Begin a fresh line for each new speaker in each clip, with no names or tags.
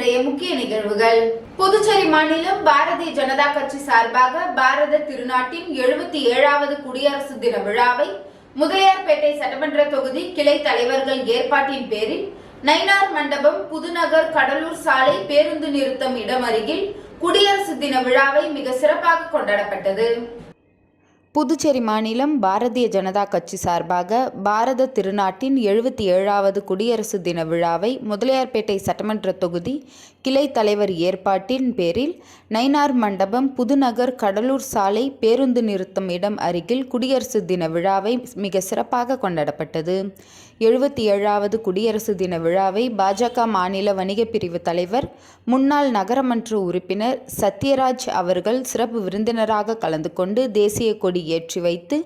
இன்றைய முக்கிய நிகழ்வுகள். புதுச்சேரி மாநிலம் பாரதிய ஜனதா கட்சி சார்பாக பாரத திருநாட்டின் 77வது குடியரசு தின விழாவை முதலியார்பேட்டை சட்டமன்ற தொகுதி கிளை தலைவர்கள் ஏற்பாட்டின் பேரில் நயினார் மண்டபம், புதுநகர், கடலூர் சாலை பேருந்து நிறுத்தம் இடம் அருகில் குடியரசு தின விழாவை மிக சிறப்பாக கொண்டாடப்பட்டது.
புதுச்சேரி மாநிலம் பாரதிய ஜனதா கட்சி சார்பாக பாரத திருநாட்டின் 77வது குடியரசு தின விழாவை முதலியார்பேட்டை சட்டமன்ற தொகுதி கிளை தலைவர் ஏற்பாட்டின் பேரில் நயினார் மண்டபம், புதுநகர், கடலூர் சாலை பேருந்து நிறுத்தம் இடம் அருகில் குடியரசு தின விழாவை மிக சிறப்பாக கொண்டாடப்பட்டது. 77வது குடியரசு தின விழாவை பாஜக மாநில வணிக பிரிவு தலைவர், முன்னாள் நகரமன்ற உறுப்பினர் சத்யராஜ் அவர்கள் சிறப்பு விருந்தினராக கலந்து கொண்டு தேசிய கொடி ஏற்றி வைத்து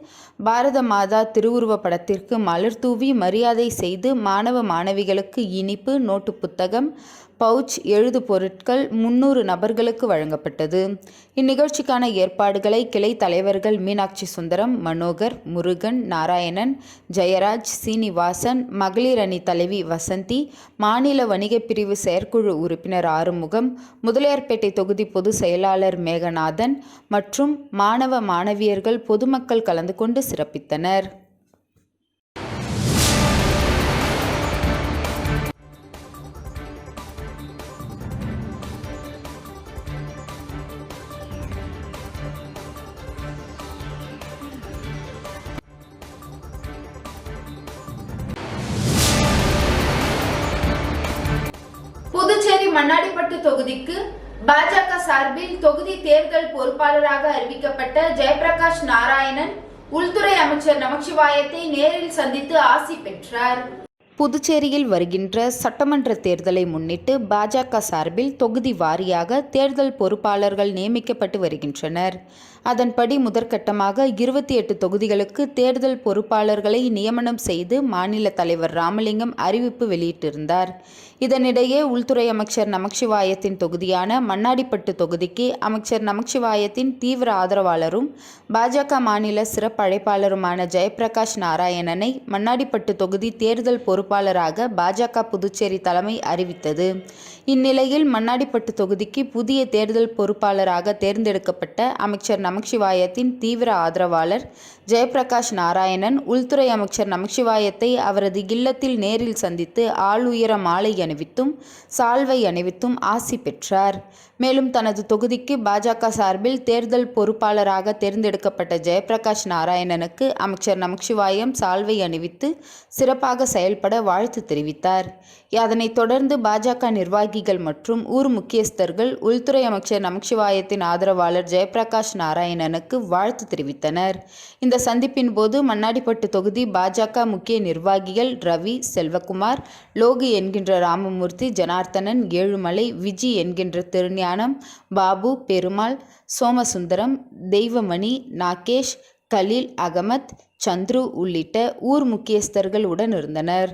பாரத மாதா திருவுருவ படத்திற்கு மலர் தூவி மரியாதை செய்து மாணவ மாணவிகளுக்கு இனிப்பு, நோட்டு புத்தகம், பவுச், எழுது பொருட்கள் 300 நபர்களுக்கு வழங்கப்பட்டது. இந்நிகழ்ச்சிக்கான ஏற்பாடுகளை கிளை தலைவர்கள் மீனாட்சி சுந்தரம், மனோகர், முருகன், நாராயணன், ஜெயராஜ், சீனிவாசன், மகளிர் அணி தலைவி வசந்தி, மாநில வணிக பிரிவு செயற்குழு உறுப்பினர் ஆறுமுகம், முதலியார்பேட்டை தொகுதி பொது செயலாளர் மேகநாதன் மற்றும் மாணவ மாணவியர்கள், பொதுமக்கள் கலந்து கொண்டு சிறப்பித்தனர்.
புதுச்சேரி மண்ணாடிப்பட்டு தொகுதிக்கு பாஜக சார்பில் தொகுதி தேர்தல் பொறுப்பாளராக அறிவிக்கப்பட்ட ஜெயபிரகாஷ் நாராயணன் உள்துறை அமைச்சர் நமச்சிவாயத்தை நேரில் சந்தித்து ஆசி பெற்றார்.
புதுச்சேரியில் வருகின்ற சட்டமன்ற தேர்தலை முன்னிட்டு பாஜக சார்பில் தொகுதி வாரியாக தேர்தல் பொறுப்பாளர்கள் நியமிக்கப்பட்டு வருகின்றனர். அதன்படி முதற்கட்டமாக 28 தொகுதிகளுக்கு தேர்தல் பொறுப்பாளர்களை நியமனம் செய்து மாநில தலைவர் ராமலிங்கம் அறிவிப்பு வெளியிட்டிருந்தார். இதனிடையே உள்துறை அமைச்சர் நமச்சிவாயத்தின் தொகுதியான மண்ணாடிப்பட்டு தொகுதிக்கு அமைச்சர் நமச்சிவாயத்தின் தீவிர ஆதரவாளரும் பாஜக மாநில சிறப்பு அழைப்பாளருமான ஜெயபிரகாஷ் நாராயணனை மண்ணாடிப்பட்டு தொகுதி தேர்தல் பொறுப்பாளராக பாஜக புதுச்சேரி தலைமை அறிவித்தது. இந்நிலையில் மண்ணாடிப்பட்டு தொகுதிக்கு புதிய தேர்தல் பொறுப்பாளராக தேர்ந்தெடுக்கப்பட்ட அமைச்சர் நமச்சிவாயத்தின் தீவிர ஆதரவாளர் ஜெயபிரகாஷ் நாராயணன் உள்துறை அமைச்சர் நமச்சிவாயத்தை அவரது இல்லத்தில் நேரில் சந்தித்து ஆளுயர மாலை அணிவித்தும் சால்வை அணிவித்தும் ஆசி பெற்றார். மேலும் தனது தொகுதிக்கு பாஜக சார்பில் தேர்தல் பொறுப்பாளராக தேர்ந்தெடுக்கப்பட்ட ஜெயபிரகாஷ் நாராயணனுக்கு அமைச்சர் நமச்சிவாயம் சால்வை அணிவித்து சிறப்பாக செயல்பட வாழ்த்து தெரிவித்தார். அதனைத் தொடர்ந்து பாஜக நிர்வாகிகள் மற்றும் ஊர் முக்கியஸ்தர்கள் உள்துறை அமைச்சர் நமச்சிவாயத்தின் ஆதரவாளர் ஜெயபிரகாஷ் நாராயணனுக்கு வாழ்த்து தெரிவித்தனர். இந்த சந்திப்பின் போது மண்ணாடிப்பட்டு தொகுதி பாஜக முக்கிய நிர்வாகிகள் ரவி, செல்வகுமார், லோகு என்கின்ற ராமமூர்த்தி, ஜனார்த்தனன், ஏழுமலை, விஜி என்கின்ற திருஞானம், பாபு, பெருமாள், சோமசுந்தரம், தெய்வமணி, நாகேஷ், கலீல் அகமத், சந்துரு உள்ளிட்ட ஊர் முக்கியஸ்தர்கள் உடன் இருந்தனர்.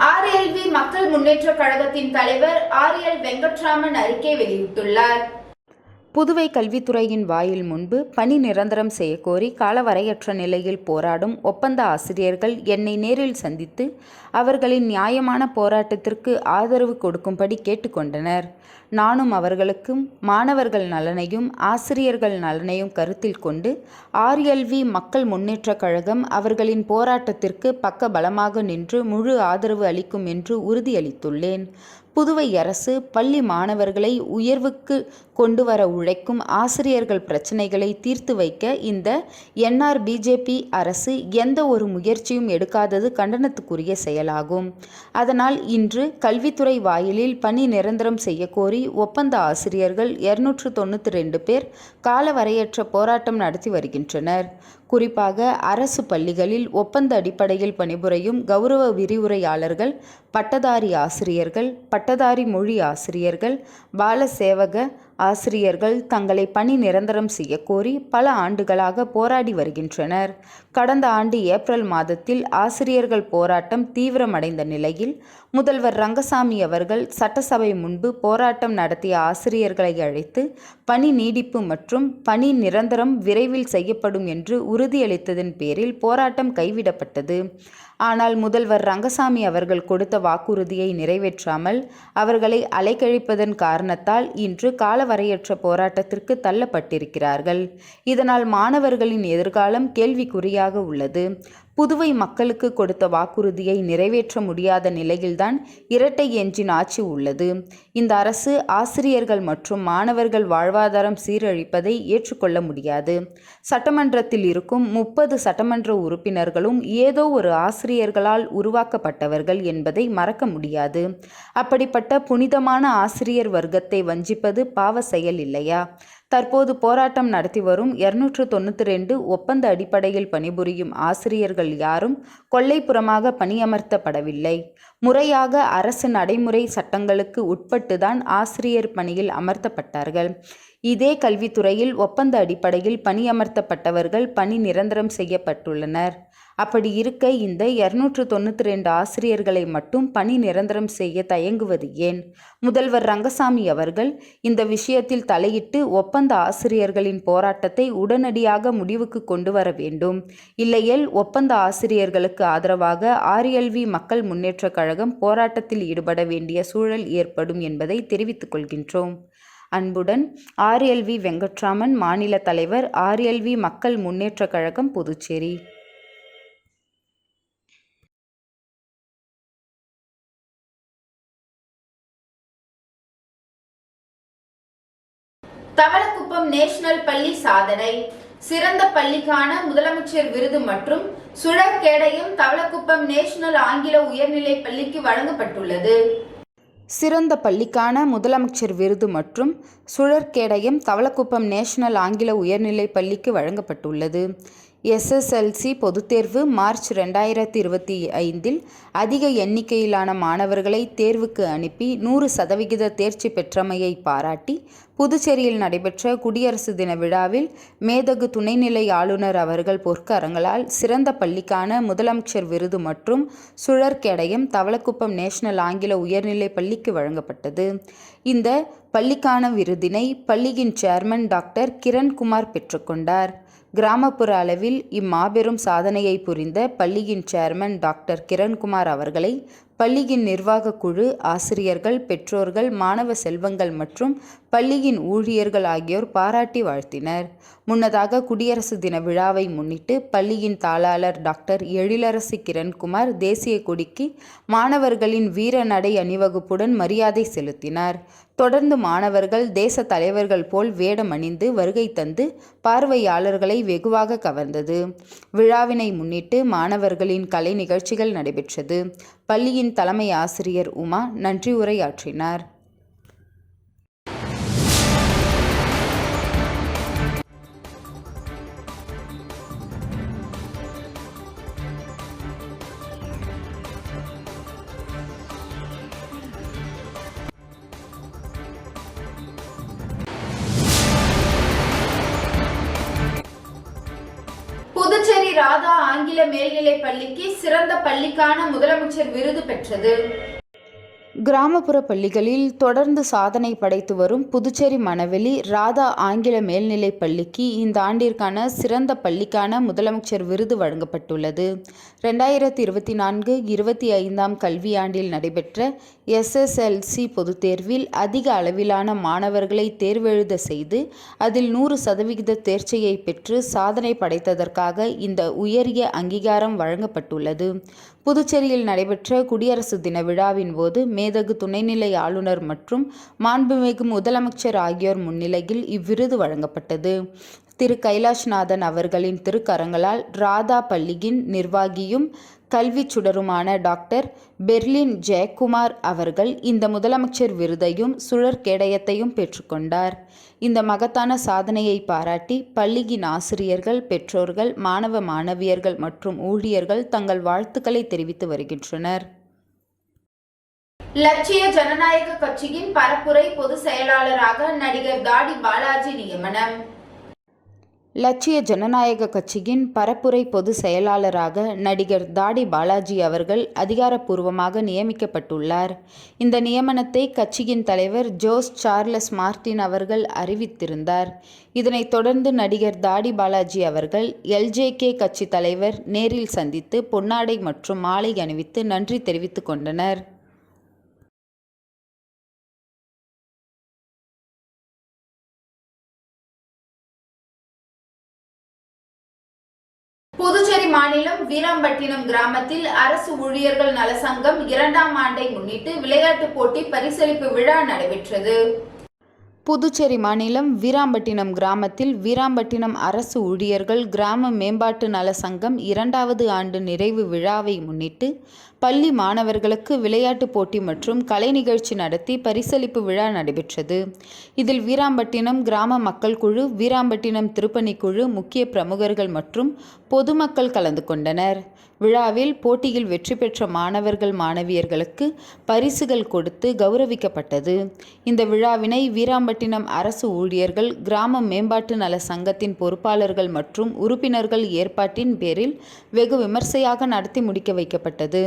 ஆர்எல்வி மக்கள் முன்னேற்ற கழகத்தின் தலைவர் ஆர்.எல். வெங்கட்ராமன் அறிக்கை வெளியிட்டுள்ளார்.
புதுவை கல்வித்துறையின் வாயில் முன்பு பணி நிரந்தரம் செய்யக்கோரி காலவரையற்ற நிலையில் போராடும் ஒப்பந்த ஆசிரியர்கள் என்னை நேரில் சந்தித்து அவர்களின் நியாயமான போராட்டத்திற்கு ஆதரவு கொடுக்கும்படி கேட்டுக்கொண்டனர். நானும் அவர்களுக்கும் மாணவர்கள் நலனையும் ஆசிரியர்கள் நலனையும் கருத்தில் கொண்டு ஆர்எல்வி மக்கள் முன்னேற்ற கழகம் அவர்களின் போராட்டத்திற்கு பக்க பலமாக நின்று முழு ஆதரவு அளிக்கும் என்று உறுதியளித்துள்ளேன். புதுவை அரசு பள்ளி மாணவர்களை உயர்வுக்கு கொண்டு வர உழைக்கும் ஆசிரியர்கள் பிரச்சினைகளை தீர்த்து வைக்க இந்த NR-BJP அரசு எந்த ஒரு முயற்சியும் எடுக்காதது கண்டனத்துக்குரிய செயலாகும். அதனால் இன்று கல்வித்துறை வாயிலில் பணி நிரந்தரம் செய்யக்கோரி ஒப்பந்த ஆசிரியர்கள் 292 பேர் காலவரையற்ற போராட்டம் நடத்தி வருகின்றனர். குறிப்பாக அரசு பள்ளிகளில் ஒப்பந்த அடிப்படையில் பணிபுரியும் கௌரவ விரிவுரையாளர்கள், பட்டதாரி ஆசிரியர்கள், பட்டதாரி மொழி ஆசிரியர்கள், பால சேவக ஆசிரியர்கள் தங்களை பணி நிரந்தரம் செய்யக்கோரி பல ஆண்டுகளாக போராடி வருகின்றனர். கடந்த ஆண்டு ஏப்ரல் மாதத்தில் ஆசிரியர்கள் போராட்டம் தீவிரமடைந்த நிலையில் முதல்வர் ரங்கசாமி அவர்கள் சட்டசபை முன்பு போராட்டம் நடத்திய ஆசிரியர்களை அழைத்து பணி நீடிப்பு மற்றும் பணி நிரந்தரம் விரைவில் செய்யப்படும் என்று உறுதியளித்ததன் பேரில் போராட்டம் கைவிடப்பட்டது. ஆனால் முதல்வர் ரங்கசாமி அவர்கள் கொடுத்த வாக்குறுதியை நிறைவேற்றாமல் அவர்களை அலைக்கழிப்பதன் காரணத்தால் இன்று காலவரையற்ற போராட்டத்திற்கு தள்ளப்பட்டிருக்கிறார்கள். இதனால் மாணவர்களின் எதிர்காலம் கேள்விக்குறியாக உள்ளது. புதுவை மக்களுக்கு கொடுத்த வாக்குறுதியை நிறைவேற்ற முடியாத நிலையில்தான் இரட்டை எஞ்சின் ஆட்சி உள்ளது. இந்த அரசு ஆசிரியர்கள் மற்றும் மாணவர்கள் வாழ்வாதாரம் சீரழிப்பதை ஏற்றுக்கொள்ள முடியாது. சட்டமன்றத்தில் இருக்கும் 30 சட்டமன்ற உறுப்பினர்களும் ஏதோ ஒரு ஆசிரியர்களால் உருவாக்கப்பட்டவர்கள் என்பதை மறக்க முடியாது. அப்படிப்பட்ட புனிதமான ஆசிரியர் வர்க்கத்தை வஞ்சிப்பது பாவ செயல் இல்லையா? தற்போது போராட்டம் நடத்தி வரும் 292 ஒப்பந்த அடிப்படையில் பணிபுரியும் ஆசிரியர்கள் யாரும் கொல்லைப்புறமாக பணியமர்த்தப்படவில்லை. முறையாக அரசு நடைமுறை சட்டங்களுக்கு உட்பட்டுதான் ஆசிரியர் பணியில் அமர்த்தப்பட்டார்கள். இதே கல்வித்துறையில் ஒப்பந்த அடிப்படையில் பணியமர்த்தப்பட்டவர்கள் பணி நிரந்தரம் செய்யப்பட்டுள்ளனர். அப்படி இருக்க இந்த 292 ஆசிரியர்களை மட்டும் பணி நிரந்தரம் செய்ய தயங்குவது ஏன்? முதல்வர் ரங்கசாமி அவர்கள் இந்த விஷயத்தில் தலையிட்டு ஒப்பந்த ஆசிரியர்களின் போராட்டத்தை உடனடியாக முடிவுக்கு கொண்டு வர வேண்டும். இல்லையேல் ஒப்பந்த ஆசிரியர்களுக்கு ஆதரவாக RLV மக்கள் முன்னேற்றக் கழகம் போராட்டத்தில் ஈடுபட வேண்டிய சூழல் ஏற்படும் என்பதை தெரிவித்துக் கொள்கின்றோம். அன்புடன் RLV வெங்கட்ராமன், மாநில தலைவர், RLV மக்கள் முன்னேற்றக் கழகம், புதுச்சேரி.
தவளக்குப்பம் நேஷனல் பள்ளி சாதனை. சிறந்த பள்ளிக்கான முதலமைச்சர் விருது மற்றும் சுழற்கேடயம் தவளக்குப்பம் நேஷனல் ஆங்கில உயர்நிலை பள்ளிக்கு வழங்கப்பட்டுள்ளது.
சிறந்த பள்ளிக்கான முதலமைச்சர் விருது மற்றும் சுழற்கேடயம் தவளக்குப்பம் நேஷனல் ஆங்கில உயர்நிலை பள்ளிக்கு வழங்கப்பட்டுள்ளது. SSLC பொதுத்தேர்வு மார்ச் 2025 அதிக எண்ணிக்கையிலான மாணவர்களை தேர்வுக்கு அனுப்பி 100% தேர்ச்சி பெற்றமையை பாராட்டி புதுச்சேரியில் நடைபெற்ற குடியரசு தின விழாவில் மேதகு துணைநிலை ஆளுநர் அவர்கள் பொற்கரங்களால் சிறந்த பள்ளிக்கான முதலமைச்சர் விருது மற்றும் சுழற்கேடயம் தவளக்குப்பம் நேஷனல் ஆங்கில உயர்நிலை பள்ளிக்கு வழங்கப்பட்டது. இந்த பள்ளிக்கான விருதினை பள்ளியின் சேர்மன் டாக்டர் கிரண்குமார் பெற்றுக்கொண்டார். கிராமப்புற அளவில் இம்மாபெரும் சாதனையை புரிந்த பள்ளியின் சேர்மன் டாக்டர் கிரண்குமார் அவர்களை பள்ளியின் நிர்வாக குழு, ஆசிரியர்கள், பெற்றோர்கள், மாணவ செல்வங்கள் மற்றும் பள்ளியின் ஊழியர்கள் ஆகியோர் பாராட்டி வாழ்த்தினர். முன்னதாக குடியரசு தின விழாவை முன்னிட்டு பள்ளியின் தாளாளர் டாக்டர் எழிலரசி கிரண்குமார் தேசிய கொடிக்கு மாணவர்களின் வீர நடை அணிவகுப்புடன் மரியாதை செலுத்தினார். தொடர்ந்து மாணவர்கள் தேச தலைவர்கள் போல் வேடம் அணிந்து வருகை தந்து பார்வையாளர்களை வெகுவாக கவர்ந்தது. விழாவினை முன்னிட்டு மாணவர்களின் கலை நிகழ்ச்சிகள் நடைபெற்றது. பள்ளியின் தலைமை ஆசிரியர் உமா நன்றி உரையாற்றினார்.
புதுச்சேரி ராதா ஆங்கில மேல்நிலை பள்ளிக்கு சிறந்த பள்ளிக்கான முதலமைச்சர் விருது பெற்றது.
கிராமப்புற பள்ளிகளில் தொடர்ந்து சாதனை படைத்து வரும் புதுச்சேரி மணவெளி ராதா ஆங்கில மேல்நிலைப் பள்ளிக்கு இந்த ஆண்டிற்கான சிறந்த பள்ளிக்கான முதலமைச்சர் விருது வழங்கப்பட்டுள்ளது. 2024-25 கல்வியாண்டில் நடைபெற்ற SSLC பொதுத் தேர்வில் அதிக அளவிலான மாணவர்களை தேர்வெழுத செய்து அதில் 100% தேர்ச்சியை பெற்று சாதனை படைத்ததற்காக இந்த உயரிய அங்கீகாரம் வழங்கப்பட்டுள்ளது. புதுச்சேரியில் நடைபெற்ற குடியரசு தின விழாவின் போது மேதகு துணைநிலை ஆளுநர் மற்றும் மாண்புமிகு முதலமைச்சர் ஆகியோர் முன்னிலையில் இவ்விருது வழங்கப்பட்டது. திரு கைலாஷ்நாதன் அவர்களின் திருக்கரங்களால் ராதா பள்ளியின் நிர்வாகியும் கல்வி சுடருமான டாக்டர் பெர்லின் ஜெயக்குமார் அவர்கள் இந்த முதலமைச்சர் விருதையும் சுழற்கேடயத்தையும் பெற்றுக்கொண்டார். இந்த மகத்தான சாதனையை பாராட்டி பள்ளியின் ஆசிரியர்கள், பெற்றோர்கள், மாணவ மாணவியர்கள் மற்றும் ஊழியர்கள் தங்கள் வாழ்த்துக்களை தெரிவித்து வருகின்றனர்.
லட்சிய ஜனநாயக கட்சியின் பரப்புரை பொதுச் செயலாளராக நடிகர் தாடி பாலாஜி நியமனம்.
லட்சிய ஜனநாயக கட்சியின் பரப்புரை பொது செயலாளராக நடிகர் தாடி பாலாஜி அவர்கள் அதிகாரப்பூர்வமாக நியமிக்கப்பட்டுள்ளார். இந்த நியமனத்தை கட்சியின் தலைவர் ஜோஸ் சார்லஸ் மார்டின் அவர்கள் அறிவித்திருந்தார். இதனைத் தொடர்ந்து நடிகர் தாடி பாலாஜி அவர்கள் LJK கட்சி தலைவர் நேரில் சந்தித்து பொன்னாடை மற்றும் மாலை அணிவித்து நன்றி தெரிவித்துக் கொண்டனர்.
புதுச்சேரி மாநிலம் வீராம்பட்டினம் கிராமத்தில் அரசு ஊழியர்கள் நல சங்கம் 2ஆம் ஆண்டை முன்னிட்டு விளையாட்டுப் போட்டி பரிசளிப்பு விழா நடைபெற்றது.
புதுச்சேரி மாநிலம் வீராம்பட்டினம் கிராமத்தில் வீராம்பட்டினம் அரசு ஊழியர்கள் கிராம மேம்பாட்டு நல சங்கம் 2வது ஆண்டு நிறைவு விழாவை முன்னிட்டு பள்ளி மாணவர்களுக்கு விளையாட்டுப் போட்டி மற்றும் கலை நிகழ்ச்சி நடத்தி பரிசளிப்பு விழா நடைபெற்றது. இதில் வீராம்பட்டினம் கிராம மக்கள் குழு, வீராம்பட்டினம் திருப்பணி குழு, முக்கிய பிரமுகர்கள் மற்றும் பொதுமக்கள் கலந்து கொண்டனர். விழாவில் போட்டியில் வெற்றி பெற்ற மாணவர்கள் மாணவியர்களுக்கு பரிசுகள் கொடுத்து கௌரவிக்கப்பட்டது. இந்த விழாவினை வீராம்பட்டினம் அரசு ஊழியர்கள் கிராம மேம்பாட்டு நல சங்கத்தின் பொறுப்பாளர்கள் மற்றும் உறுப்பினர்கள் ஏற்பாட்டின் பேரில் வெகு விமர்சையாக நடத்தி முடிக்க வைக்கப்பட்டது.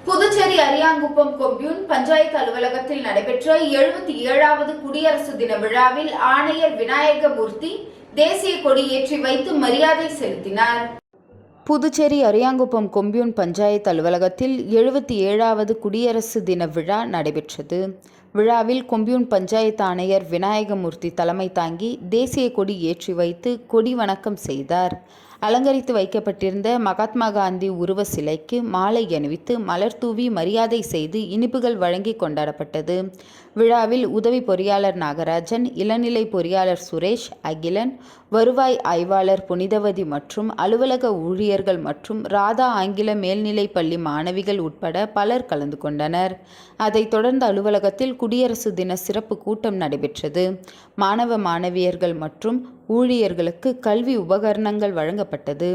புதுச்சேரி அரியாங்குப்பம் கொம்யூன் பஞ்சாயத்து அலுவலகத்தில் நடைபெற்ற 77வது குடியரசு தின விழாவில் ஆணையர் விநாயகமூர்த்தி தேசிய கொடி ஏற்றி வைத்து மரியாதை செலுத்தினார்.
புதுச்சேரி அரியாங்குப்பம் கொம்யூன் பஞ்சாயத்து அலுவலகத்தில் 77வது குடியரசு தின விழா நடைபெற்றது. விழாவில் கொம்யூன் பஞ்சாயத்து ஆணையர் விநாயகமூர்த்தி தலைமை தாங்கி தேசிய கொடி ஏற்றி வைத்து கொடி வணக்கம் செய்தார். அலங்கரித்து வைக்கப்பட்டிருந்த மகாத்மா காந்தி உருவ சிலைக்கு மாலை அணிவித்து மலர் தூவி மரியாதை செய்து இனிப்புகள் வழங்கி கொண்டாடப்பட்டது. விழாவில் உதவி பொறியாளர் நாகராஜன், இளநிலை பொறியாளர் சுரேஷ், அகிலன், வருவாய் ஆய்வாளர் புனிதவதி மற்றும் அலுவலக ஊழியர்கள் மற்றும் ராதா ஆங்கில மேல்நிலை பள்ளி மாணவிகள் உட்பட பலர் கலந்து கொண்டனர். அதைத் தொடர்ந்து அலுவலகத்தில் குடியரசு தின சிறப்பு கூட்டம் நடைபெற்றது. மாணவ மாணவியர்கள் மற்றும் ஊழியர்களுக்கு கல்வி உபகரணங்கள் வழங்கப்பட்டது.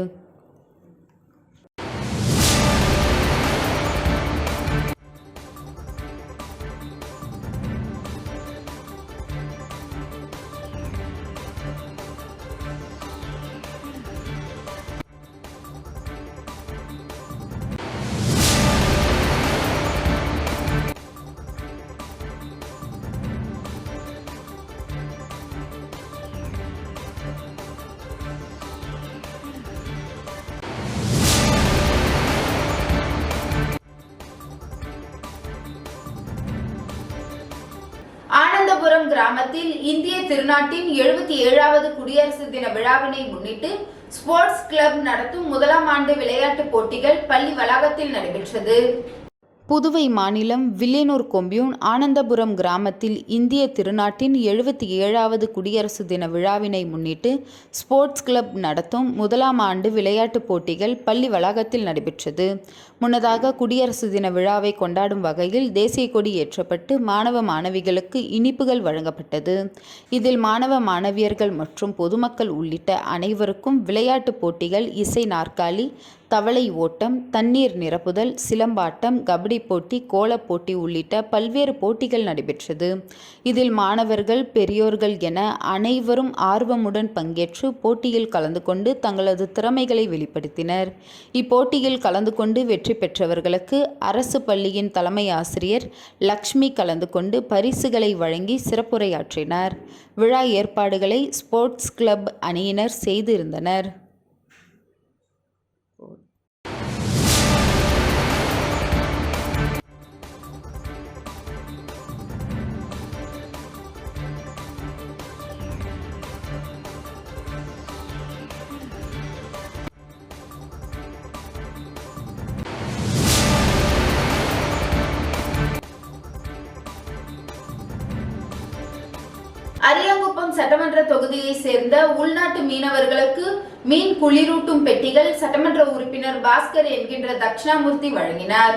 ஆனந்தபுரம் கிராமத்தில் இந்திய திருநாட்டின் 77வது குடியரசு தின விழாவினை முன்னிட்டு ஸ்போர்ட்ஸ் கிளப் நடத்தும் 1ஆம் ஆண்டு விளையாட்டுப் போட்டிகள் பள்ளி வளாகத்தில் நடைபெற்றது.
புதுவை மாநிலம் வில்லியனூர் கொம்யூன் ஆனந்தபுரம் கிராமத்தில் இந்திய திருநாட்டின் 77வது குடியரசு தின விழாவினை முன்னிட்டு ஸ்போர்ட்ஸ் கிளப் நடத்தும் 1ஆம் ஆண்டு விளையாட்டுப் போட்டிகள் பள்ளி வளாகத்தில் நடைபெற்றது. முன்னதாக குடியரசு தின விழாவை கொண்டாடும் வகையில் தேசிய கொடி ஏற்றப்பட்டு மாணவ மாணவிகளுக்கு இனிப்புகள் வழங்கப்பட்டது. இதில் மாணவ மாணவியர்கள் மற்றும் பொதுமக்கள் உள்ளிட்ட அனைவருக்கும் விளையாட்டுப் போட்டிகள், இசை நாற்காலி, தவளை ஓட்டம், தண்ணீர் நிரப்புதல், சிலம்பாட்டம், கபடி போட்டி, கோலப் போட்டி உள்ளிட்ட பல்வேறு போட்டிகள் நடைபெற்றது. இதில் மாணவர்கள், பெரியோர்கள் என அனைவரும் ஆர்வமுடன் பங்கேற்று போட்டியில் கலந்து கொண்டு தங்களது திறமைகளை வெளிப்படுத்தினர். இப்போட்டியில் கலந்து கொண்டு வெற்றி பெற்றவர்களுக்கு அரசு பள்ளியின் தலைமை ஆசிரியர் லக்ஷ்மி கலந்து கொண்டு பரிசுகளை வழங்கி சிறப்புரையாற்றினார். விழா ஏற்பாடுகளை ஸ்போர்ட்ஸ் கிளப் அணியினர் செய்திருந்தனர்.
அரியாங்குப்பம் சட்டமன்ற தொகுதியை சேர்ந்த உள்நாட்டு மீனவர்களுக்கு மீன் குளிரூட்டும் பெட்டிகள் சட்டமன்ற உறுப்பினர் பாஸ்கர் என்கின்ற தட்சிணாமூர்த்தி வழங்கினார்.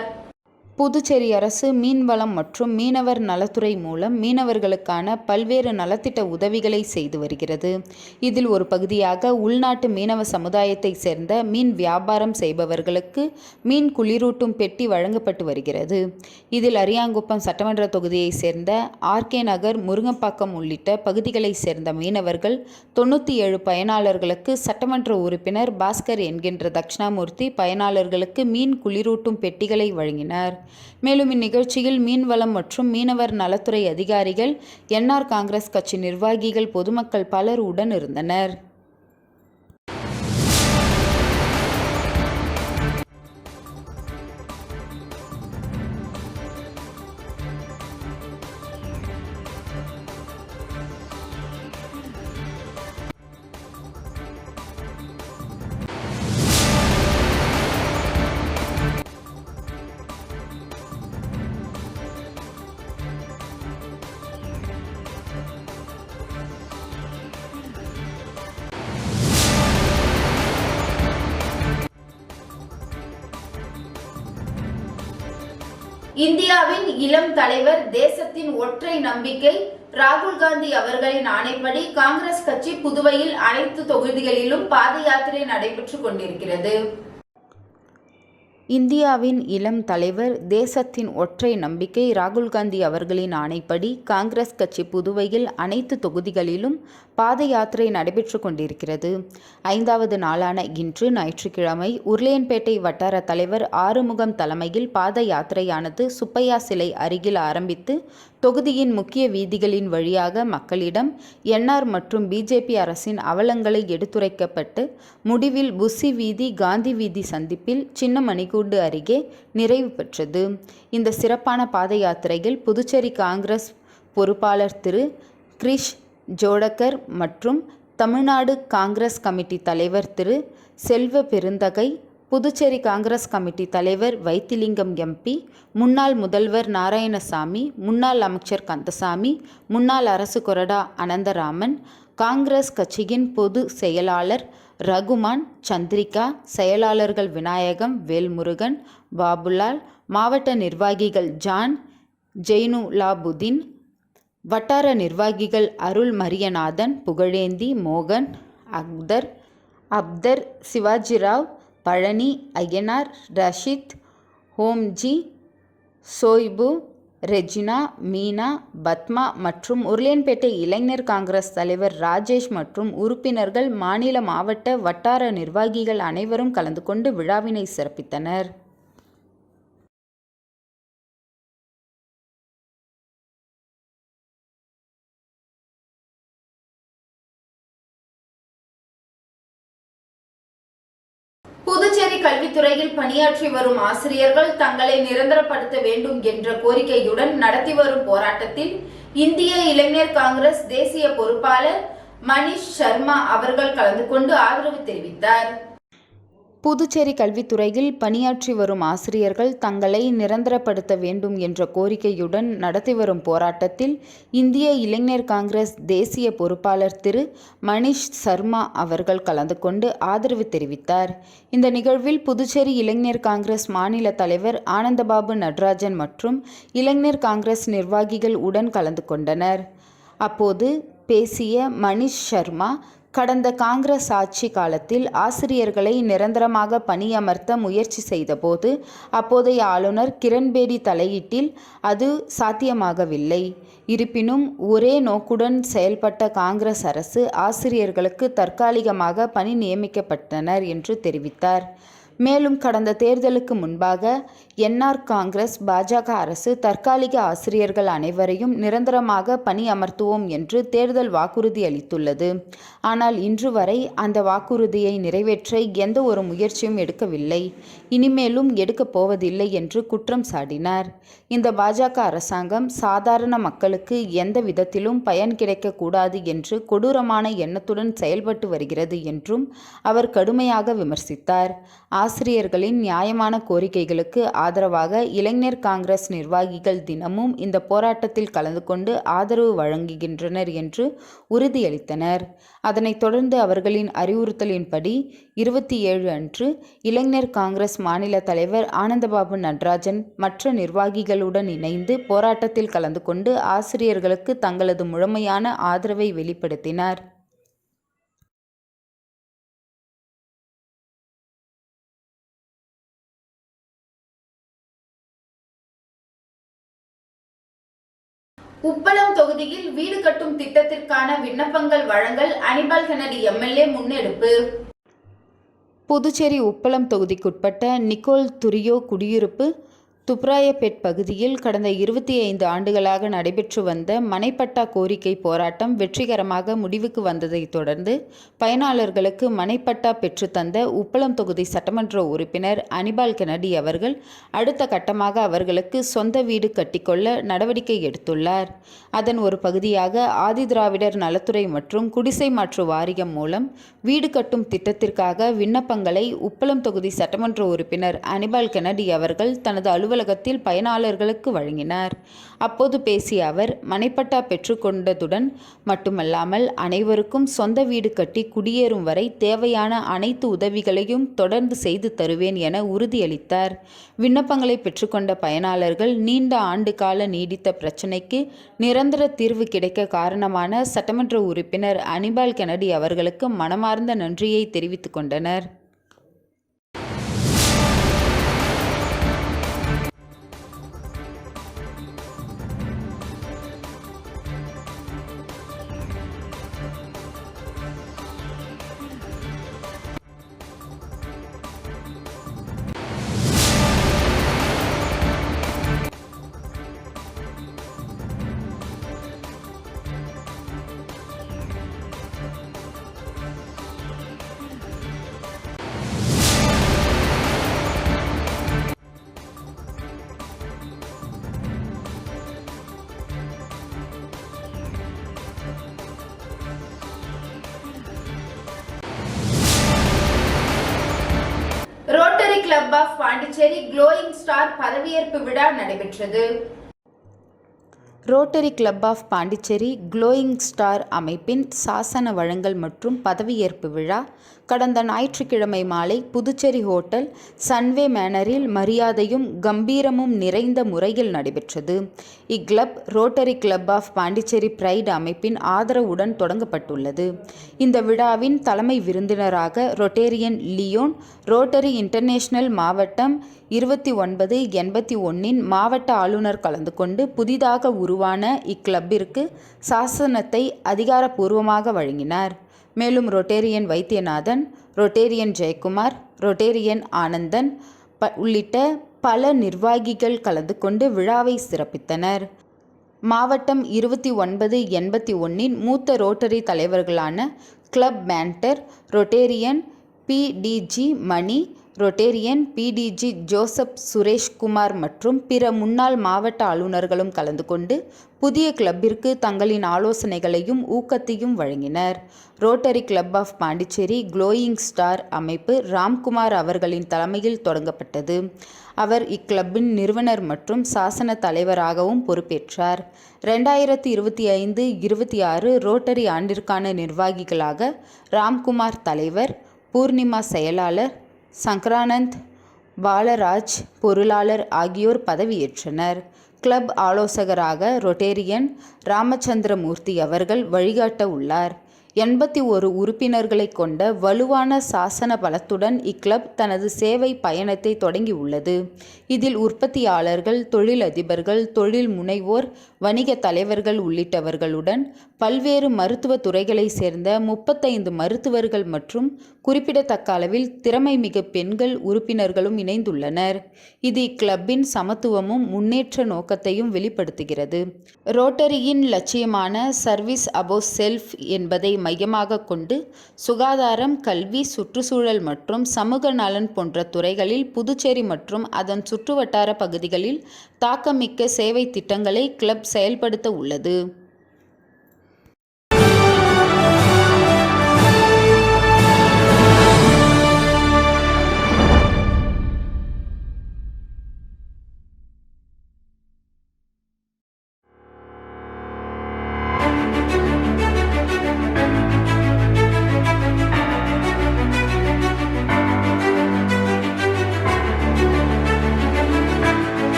புதுச்சேரி அரசு மீன்வளம் மற்றும் மீனவர் நலத்துறை மூலம் மீனவர்களுக்கான பல்வேறு நலத்திட்ட உதவிகளை செய்து வருகிறது. இதில் ஒரு பகுதியாக உள்நாட்டு மீனவ சமுதாயத்தை சேர்ந்த மீன் வியாபாரம் செய்பவர்களுக்கு மீன் குளிரூட்டும் பெட்டி வழங்கப்பட்டு வருகிறது. இதில் அரியாங்குப்பம் சட்டமன்ற தொகுதியை சேர்ந்த ஆர்கே நகர், முருங்கப்பாக்கம் உள்ளிட்ட பகுதிகளை சேர்ந்த மீனவர்கள் 97 பயனாளர்களுக்கு சட்டமன்ற உறுப்பினர் பாஸ்கர் என்கின்ற தட்சிணாமூர்த்தி பயனாளர்களுக்கு மீன் குளிரூட்டும் பெட்டிகளை வழங்கினார். மேலும் இந்நிகழ்ச்சியில் மீன்வளம் மற்றும் மீனவர் நலத்துறை அதிகாரிகள், என்ஆர் காங்கிரஸ் கட்சி நிர்வாகிகள், பொதுமக்கள் பலர் உடன் இருந்தனர்.
இந்தியாவின் இளம் தலைவர், தேசத்தின் ஒற்றை நம்பிக்கை ராகுல் காந்தி அவர்களின் ஆணைப்படி காங்கிரஸ் கட்சி புதுவையில் அனைத்து தொகுதிகளிலும் பாத யாத்திரை நடைபெற்றுக் கொண்டிருக்கிறது.
இந்தியாவின் இளம் தலைவர், தேசத்தின் ஒற்றை நம்பிக்கை ராகுல் காந்தி அவர்களின் ஆணைப்படி காங்கிரஸ் கட்சி புதுவையில் அனைத்து தொகுதிகளிலும் பாத யாத்திரை நடைபெற்று கொண்டிருக்கிறது. 5வது நாளான இன்று ஞாயிற்றுக்கிழமை உருளையன்பேட்டை வட்டார தலைவர் ஆறுமுகம் தலைமையில் பாத யாத்திரையானது சுப்பையா சிலை அருகில் ஆரம்பித்து தொகுதியின் முக்கிய வீதிகளின் வழியாக மக்களிடம் என்ஆர் மற்றும் பிஜேபி அரசின் அவலங்களை எடுத்துரைக்கப்பட்டு முடிவில் புஸ்ஸி வீதி, காந்தி வீதி சந்திப்பில் சின்ன மணிக்கூண்டு அருகே நிறைவு பெற்றது. இந்த சிறப்பான பாத யாத்திரையில் புதுச்சேரி காங்கிரஸ் பொறுப்பாளர் திரு கிரிஷ் ஜோடகர் மற்றும் தமிழ்நாடு காங்கிரஸ் கமிட்டி தலைவர் திரு செல்வ பெருந்தகை, புதுச்சேரி காங்கிரஸ் கமிட்டி தலைவர் வைத்திலிங்கம் எம்பி, முன்னாள் முதல்வர் நாராயணசாமி, முன்னாள் அமைச்சர் கந்தசாமி, முன்னாள் அரசு கொறடா அனந்தராமன், காங்கிரஸ் கட்சியின் பொது செயலாளர் ரகுமான், சந்திரிகா, செயலாளர்கள் விநாயகம், வேல்முருகன், பாபுலால், மாவட்ட நிர்வாகிகள் ஜான், ஜெய்னுலாபுதீன், வட்டார நிர்வாகிகள் அருள் மரியநாதன், புகழேந்தி, மோகன், அப்தர், சிவாஜிராவ், பழனி, ஐயனார், ரஷீத், ஹோம்ஜி, சோய்பு, ரெஜினா, மீனா, பத்மா மற்றும் உருளையன்பேட்டை இளைஞர் காங்கிரஸ் தலைவர் ராஜேஷ் மற்றும் உறுப்பினர்கள், மாநில, மாவட்ட, வட்டார நிர்வாகிகள் அனைவரும் கலந்து கொண்டு விழாவினை சிறப்பித்தனர்.
புதுச்சேரி கல்வித்துறையில் பணியாற்றி வரும் ஆசிரியர்கள் தங்களை நிரந்தரப்படுத்த வேண்டும் என்ற கோரிக்கையுடன் நடத்தி வரும் போராட்டத்தில் இந்திய இளைஞர் காங்கிரஸ் தேசிய பொறுப்பாளர் மணிஷ் சர்மா அவர்கள் கலந்து கொண்டு ஆதரவு தெரிவித்தார்.
புதுச்சேரி கல்வித்துறையில் பணியாற்றி வரும் ஆசிரியர்கள் தங்களை நிரந்தரப்படுத்த வேண்டும் என்ற கோரிக்கையுடன் நடத்தி வரும் போராட்டத்தில் இந்திய இளைஞர் காங்கிரஸ் தேசிய பொறுப்பாளர் திரு மணிஷ் சர்மா அவர்கள் கலந்து கொண்டு ஆதரவு தெரிவித்தார். இந்த நிகழ்வில் புதுச்சேரி இளைஞர் காங்கிரஸ் மாநில தலைவர் ஆனந்தபாபு நடராஜன் மற்றும் இளைஞர் காங்கிரஸ் நிர்வாகிகள் உடன் கலந்து கொண்டனர். அப்போது பேசிய மணிஷ் சர்மா, கடந்த காங்கிரஸ் ஆட்சி காலத்தில் ஆசிரியர்களை நிரந்தரமாக பணியமர்த்த முயற்சி செய்தபோது அப்போதைய ஆளுநர் கிரண்பேடி தலையீட்டில் அது சாத்தியமாகவில்லை. இருப்பினும் ஒரே நோக்குடன் செயல்பட்ட காங்கிரஸ் அரசு ஆசிரியர்களுக்கு தற்காலிகமாக பணி நியமிக்கப்பட்டனர் என்று தெரிவித்தார். மேலும் கடந்த தேர்தலுக்கு முன்பாக என்ஆர் காங்கிரஸ் பாஜக அரசு தற்காலிக ஆசிரியர்கள் அனைவரையும் நிரந்தரமாக பணி அமர்த்துவோம் என்று தேர்தல் வாக்குறுதி அளித்துள்ளது. ஆனால் இன்று வரை அந்த வாக்குறுதியை நிறைவேற்ற எந்த ஒரு முயற்சியும் எடுக்கவில்லை, இனிமேலும் எடுக்கப் போவதில்லை என்று குற்றம் சாட்டினார். இந்த பாஜக அரசாங்கம் சாதாரண மக்களுக்கு எந்த விதத்திலும் பயன் கிடைக்கக்கூடாது என்று கொடூரமான எண்ணத்துடன் செயல்பட்டு வருகிறது என்றும் அவர் கடுமையாக விமர்சித்தார். ஆசிரியர்களின் நியாயமான கோரிக்கைகளுக்கு ஆதரவாக இளைஞர் காங்கிரஸ் நிர்வாகிகள் தினமும் இந்த போராட்டத்தில் கலந்து கொண்டு ஆதரவு வழங்குகின்றனர் என்று உறுதியளித்தனர். அதனைத் தொடர்ந்து அவர்களின் அறிவுறுத்தலின்படி 27 அன்று இளைஞர் காங்கிரஸ் மாநில தலைவர் ஆனந்தபாபு நடராஜன் மற்ற நிர்வாகிகளுடன் இணைந்து போராட்டத்தில் கலந்து கொண்டு ஆசிரியர்களுக்கு தங்களது முழுமையான ஆதரவை வெளிப்படுத்தினார்.
உப்பளம் தொகுதியில் வீடு கட்டும் திட்டத்திற்கான விண்ணப்பங்கள் வழங்கல் அனிபால் கென்னடி எம்எல்ஏ முன்னெடுப்பு.
புதுச்சேரி உப்பளம் தொகுதிக்குட்பட்ட நிக்கோல் துரியோ குடியிருப்பு துப்ராயப்பேட் பகுதியில் கடந்த 25 ஆண்டுகளாக நடைபெற்று வந்த மனைப்பட்டா கோரிக்கை போராட்டம் வெற்றிகரமாக முடிவுக்கு வந்ததை தொடர்ந்து பயனாளர்களுக்கு மனைப்பட்டா பெற்றுத்தந்த உப்பளம் தொகுதி சட்டமன்ற உறுப்பினர் அனிபால் கென்னடி அவர்கள் அடுத்த கட்டமாக அவர்களுக்கு சொந்த வீடு கட்டிக்கொள்ள நடவடிக்கை எடுத்துள்ளார். அதன் ஒரு பகுதியாக ஆதிதிராவிடர் நலத்துறை மற்றும் குடிசை மாற்று வாரியம் மூலம் வீடு கட்டும் திட்டத்திற்காக விண்ணப்பங்களை உப்பளம் தொகுதி சட்டமன்ற உறுப்பினர் அனிபால் கென்னடி அவர்கள் தனது அலுவலகத்தில் பயனாளர்களுக்கு வழங்கினார். அப்போது பேசிய அவர், மனைப்பட்டா பெற்றுக்கொண்டதுடன் மட்டுமல்லாமல் அனைவருக்கும் சொந்த வீடு கட்டி குடியேறும் வரை தேவையான அனைத்து உதவிகளையும் தொடர்ந்து செய்து தருவேன் என உறுதியளித்தார். விண்ணப்பங்களை பெற்றுக்கொண்ட பயனாளர்கள் நீண்ட ஆண்டு கால நீடித்த பிரச்சினைக்கு நிரந்தர தீர்வு கிடைக்க காரணமான சட்டமன்ற உறுப்பினர் அனிபால் கென்னடி அவர்களுக்கு மனமார்ந்த நன்றியை தெரிவித்துக் கொண்டனர்.
Rotary club of Pondicherry glowing star பதவியேற்பு விழா நடைபெற்றது.
Rotary club of Pondicherry glowing star அமைப்பின் சாசன வழங்கல் மற்றும் பதவியேற்பு விழா கடந்த ஞாயிற்றுக்கிழமை மாலை புதுச்சேரி ஹோட்டல் சன்வே மேனரில் மரியாதையும் கம்பீரமும் நிறைந்த முறையில் நடைபெற்றது. இக்கிளப் Rotary club of Pondicherry bright அமைப்பின் ஆதரவுடன் தொடங்கப்பட்டுள்ளது. இந்த விழாவின் தலைமை விருந்தினராக ரொட்டேரியன் லியோன், ரோட்டரி இன்டர்நேஷனல் மாவட்டம் 2981 மாவட்ட ஆளுநர் கலந்து கொண்டு புதிதாக உருவான இக்கிளப்பிற்கு சாசனத்தை அதிகாரப்பூர்வமாக வழங்கினார். மேலும் Rotarian Vaidyanathan, Rotarian Jayakumar, Rotarian Anandan உள்ளிட்ட பல நிர்வாகிகள் கலந்து கொண்டு விழாவை சிறப்பித்தனர். மாவட்டம் 2981 மூத்த ரோட்டரி தலைவர்களான கிளப் மேன்டர் ரொட்டேரியன் PDG மணி, ரொட்டேரியன் PDG ஜோசப் சுரேஷ்குமார் மற்றும் பிற முன்னாள் மாவட்ட ஆளுநர்களும் கலந்து கொண்டு புதிய கிளப்பிற்கு தங்களின் ஆலோசனைகளையும் ஊக்கத்தையும் வழங்கினர். Rotary club of Pondicherry glowing star அமைப்பு ராம்குமார் அவர்களின் தலைமையில் தொடங்கப்பட்டது. அவர் இக்கிளப்பின் நிறுவனர் மற்றும் சாசன தலைவராகவும் பொறுப்பேற்றார். 2025-26 ரோட்டரி ஆண்டிற்கான நிர்வாகிகளாக ராம்குமார் தலைவர், பூர்ணிமா செயலாளர், சங்கரானந்த், பாலராஜ் பொருளாளர் ஆகியோர் பதவியேற்றனர். கிளப் ஆலோசகராக ரொட்டேரியன் ராமச்சந்திரமூர்த்தி அவர்கள் வழிகாட்ட உள்ளார். 81 உறுப்பினர்களை கொண்ட வலுவான சாசன பலத்துடன் இக்கிளப் தனது சேவை பயணத்தை தொடங்கியுள்ளது. இதில் உற்பத்தியாளர்கள், தொழிலதிபர்கள், தொழில் முனைவோர், வணிக தலைவர்கள் உள்ளிட்டவர்களுடன் பல்வேறு மருத்துவ துறைகளை சேர்ந்த 35 மருத்துவர்கள் மற்றும் குறிப்பிடத்தக்க அளவில் திறமைமிகு பெண்கள் உறுப்பினர்களும் இணைந்துள்ளனர். இது இக்கிளப்பின் சமத்துவமும் முன்னேற்ற நோக்கத்தையும் வெளிப்படுத்துகிறது. ரோட்டரியின் லட்சியமான சர்வீஸ் அபோவ் செல்ஃப் என்பதை மையமாக கொண்டு சுகாதாரம், கல்வி, சுற்றுச்சூழல் மற்றும் சமூக நலன் போன்ற துறைகளில் புதுச்சேரி மற்றும் அதன் சுற்றுவட்டார பகுதிகளில் தாக்கமிக்க சேவை திட்டங்களை கிளப் செயல்படுத்த உள்ளது.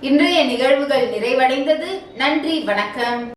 இன்றைய நிகழ்வுகள் நிறைவடைந்தது. நன்றி, வணக்கம்.